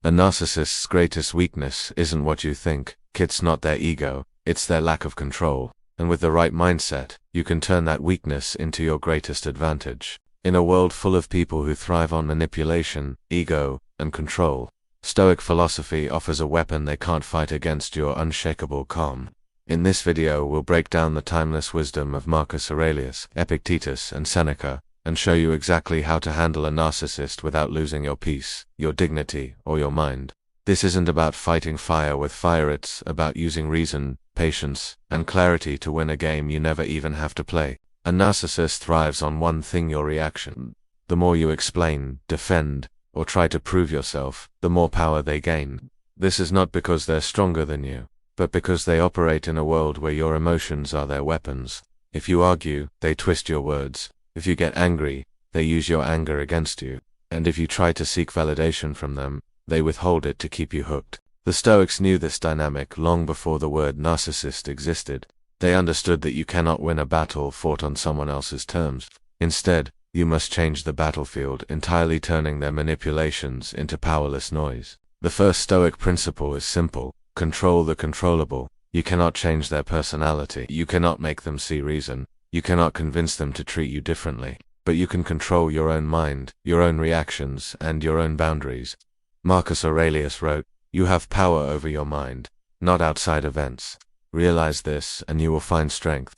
A narcissist's greatest weakness isn't what you think. It's not their ego, it's their lack of control. And with the right mindset, you can turn that weakness into your greatest advantage. In a world full of people who thrive on manipulation, ego, and control, Stoic philosophy offers a weapon they can't fight against: your unshakable calm. In this video, we'll break down the timeless wisdom of Marcus Aurelius, Epictetus, and Seneca, and show you exactly how to handle a narcissist without losing your peace, your dignity, or your mind. This isn't about fighting fire with fire, it's about using reason, patience, and clarity to win a game you never even have to play. A narcissist thrives on one thing: your reaction. The more you explain, defend, or try to prove yourself, the more power they gain. This is not because they're stronger than you, but because they operate in a world where your emotions are their weapons. If you argue, they twist your words. If you get angry, they use your anger against you. And if you try to seek validation from them, they withhold it to keep you hooked. The Stoics knew this dynamic long before the word narcissist existed. They understood that you cannot win a battle fought on someone else's terms. Instead, you must change the battlefield, entirely turning their manipulations into powerless noise. The first Stoic principle is simple: control the controllable. You cannot change their personality. You cannot make them see reason. You cannot convince them to treat you differently. But you can control your own mind, your own reactions, and your own boundaries. Marcus Aurelius wrote, "You have power over your mind, not outside events. Realize this, and you will find strength."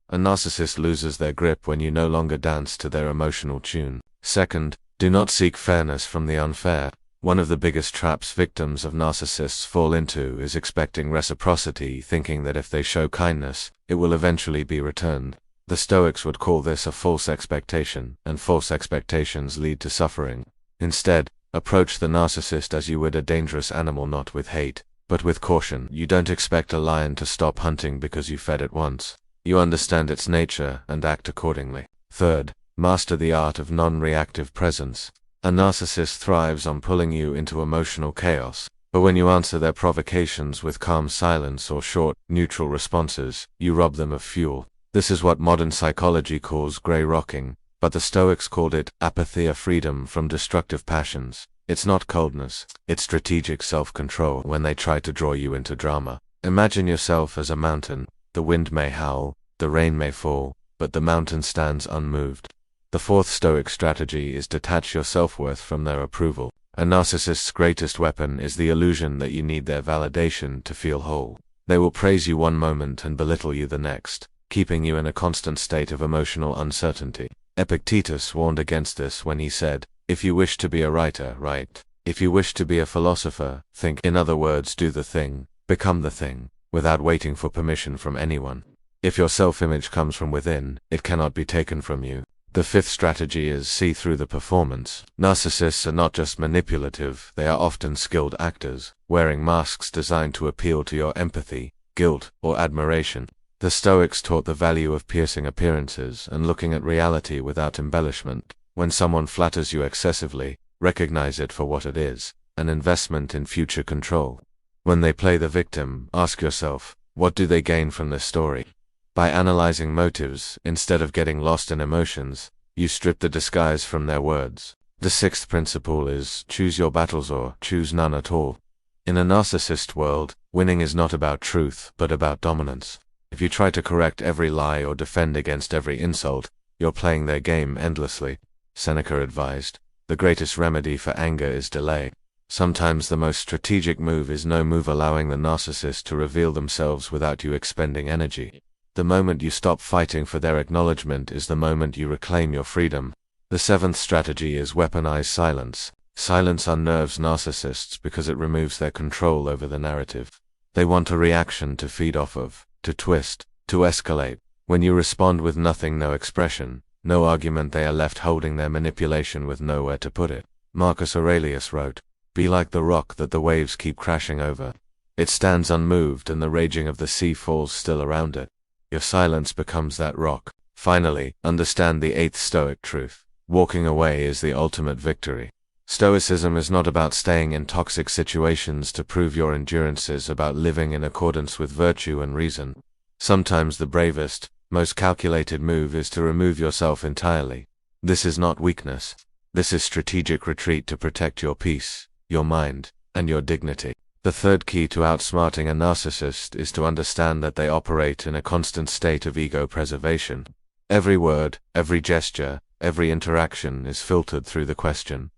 A narcissist loses their grip when you no longer dance to their emotional tune. Second, do not seek fairness from the unfair. One of the biggest traps victims of narcissists fall into is expecting reciprocity, thinking that if they show kindness, it will eventually be returned. The Stoics would call this a false expectation, and false expectations lead to suffering. Instead, approach the narcissist as you would a dangerous animal, not with hate, but with caution. You don't expect a lion to stop hunting because you fed it once. You understand its nature and act accordingly. Third, master the art of non-reactive presence. A narcissist thrives on pulling you into emotional chaos, but when you answer their provocations with calm silence or short, neutral responses, you rob them of fuel. This is what modern psychology calls grey rocking, but the Stoics called it apatheia, freedom from destructive passions. It's not coldness, it's strategic self-control. When they try to draw you into drama, imagine yourself as a mountain. The wind may howl, the rain may fall, but the mountain stands unmoved. The fourth Stoic strategy is detach your self-worth from their approval. A narcissist's greatest weapon is the illusion that you need their validation to feel whole. They will praise you one moment and belittle you the next, keeping you in a constant state of emotional uncertainty. Epictetus warned against this when he said, "If you wish to be a writer, write. If you wish to be a philosopher, think." In other words, do the thing, become the thing, without waiting for permission from anyone. If your self-image comes from within, it cannot be taken from you. The fifth strategy is see through the performance. Narcissists are not just manipulative, they are often skilled actors, wearing masks designed to appeal to your empathy, guilt, or admiration. The Stoics taught the value of piercing appearances and looking at reality without embellishment. When someone flatters you excessively, recognize it for what it is: an investment in future control. When they play the victim, ask yourself, what do they gain from this story? By analyzing motives, instead of getting lost in emotions, you strip the disguise from their words. The sixth principle is choose your battles or choose none at all. In a narcissist world, winning is not about truth, but about dominance. If you try to correct every lie or defend against every insult, you're playing their game endlessly. Seneca advised, "The greatest remedy for anger is delay." Sometimes the most strategic move is no move, allowing the narcissist to reveal themselves without you expending energy. The moment you stop fighting for their acknowledgement is the moment you reclaim your freedom. The seventh strategy is weaponize silence. Silence unnerves narcissists because it removes their control over the narrative. They want a reaction to feed off of, to twist, to escalate. When you respond with nothing, no expression, no argument, they are left holding their manipulation with nowhere to put it. Marcus Aurelius wrote, "Be like the rock that the waves keep crashing over. It stands unmoved and the raging of the sea falls still around it." Your silence becomes that rock. Finally, understand the eighth Stoic truth: walking away is the ultimate victory. Stoicism is not about staying in toxic situations to prove your endurance, is about living in accordance with virtue and reason. Sometimes the bravest, most calculated move is to remove yourself entirely. This is not weakness. This is strategic retreat to protect your peace, your mind, and your dignity. The third key to outsmarting a narcissist is to understand that they operate in a constant state of ego preservation. Every word, every gesture, every interaction is filtered through the question,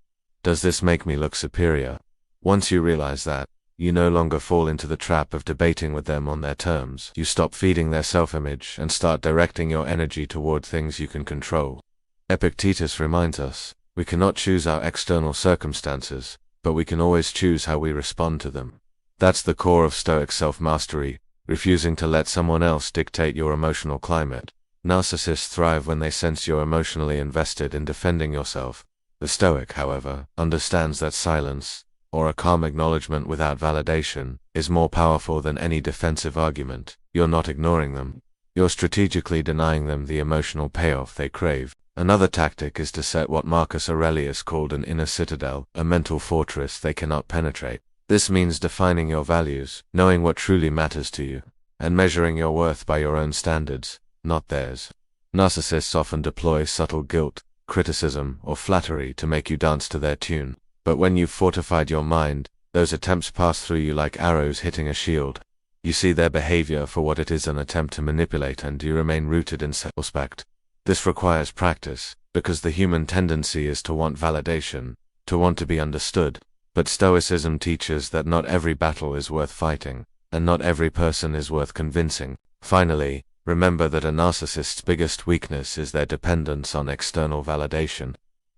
does this make me look superior? Once you realize that, you no longer fall into the trap of debating with them on their terms. You stop feeding their self-image and start directing your energy toward things you can control. Epictetus reminds us, we cannot choose our external circumstances, but we can always choose how we respond to them. That's the core of Stoic self-mastery, refusing to let someone else dictate your emotional climate. Narcissists thrive when they sense you're emotionally invested in defending yourself. The Stoic, however, understands that silence, or a calm acknowledgement without validation, is more powerful than any defensive argument. You're not ignoring them. You're strategically denying them the emotional payoff they crave. Another tactic is to set what Marcus Aurelius called an inner citadel, a mental fortress they cannot penetrate. This means defining your values, knowing what truly matters to you, and measuring your worth by your own standards, not theirs. Narcissists often deploy subtle guilt, criticism, or flattery to make you dance to their tune. But when you've fortified your mind, those attempts pass through you like arrows hitting a shield. You see their behavior for what it is, an attempt to manipulate, and you remain rooted in self-respect. This requires practice, because the human tendency is to want validation, to want to be understood. But Stoicism teaches that not every battle is worth fighting, and not every person is worth convincing. Finally, remember that a narcissist's biggest weakness is their dependence on external validation.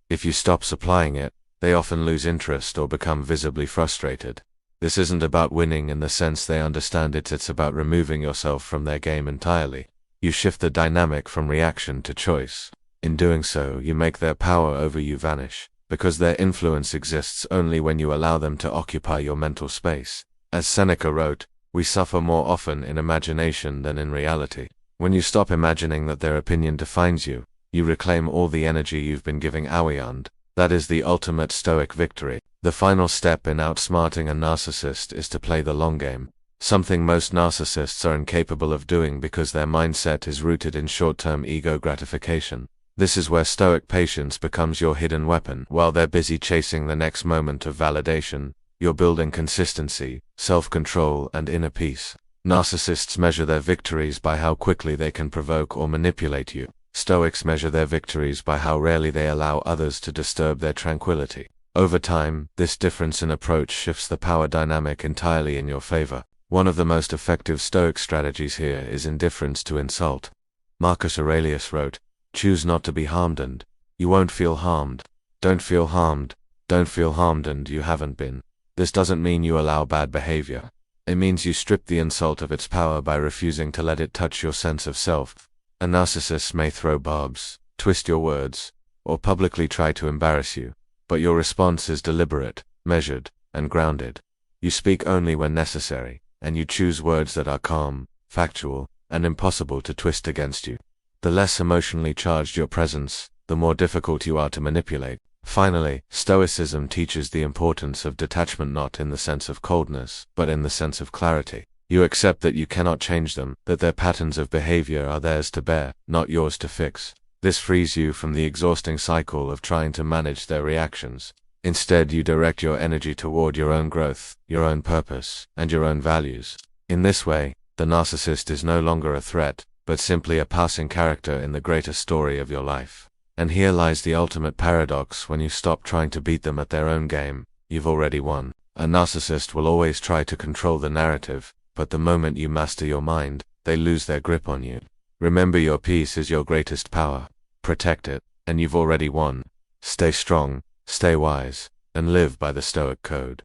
If you stop supplying it, they often lose interest or become visibly frustrated. This isn't about winning in the sense they understand it, it's about removing yourself from their game entirely. You shift the dynamic from reaction to choice. In doing so, you make their power over you vanish, because their influence exists only when you allow them to occupy your mental space. As Seneca wrote, we suffer more often in imagination than in reality. When you stop imagining that their opinion defines you, you reclaim all the energy you've been giving away. That is the ultimate Stoic victory. The final step in outsmarting a narcissist is to play the long game, something most narcissists are incapable of doing because their mindset is rooted in short-term ego gratification. This is where Stoic patience becomes your hidden weapon. While they're busy chasing the next moment of validation, you're building consistency, self-control, and inner peace. Narcissists measure their victories by how quickly they can provoke or manipulate you. Stoics measure their victories by how rarely they allow others to disturb their tranquility. Over time, this difference in approach shifts the power dynamic entirely in your favor. One of the most effective Stoic strategies here is indifference to insult. Marcus Aurelius wrote, "Choose not to be harmed and you won't feel harmed. Don't feel harmed. Don't feel harmed and you haven't been." This doesn't mean you allow bad behavior. It means you strip the insult of its power by refusing to let it touch your sense of self. A narcissist may throw barbs, twist your words, or publicly try to embarrass you, but your response is deliberate, measured, and grounded. You speak only when necessary, and you choose words that are calm, factual, and impossible to twist against you. The less emotionally charged your presence, the more difficult you are to manipulate. Finally, Stoicism teaches the importance of detachment, not in the sense of coldness, but in the sense of clarity. You accept that you cannot change them, that their patterns of behavior are theirs to bear, not yours to fix. This frees you from the exhausting cycle of trying to manage their reactions. Instead, you direct your energy toward your own growth, your own purpose, and your own values. In this way, the narcissist is no longer a threat, but simply a passing character in the greater story of your life. And here lies the ultimate paradox: when you stop trying to beat them at their own game, you've already won. A narcissist will always try to control the narrative, but the moment you master your mind, they lose their grip on you. Remember, your peace is your greatest power. Protect it, and you've already won. Stay strong, stay wise, and live by the Stoic code.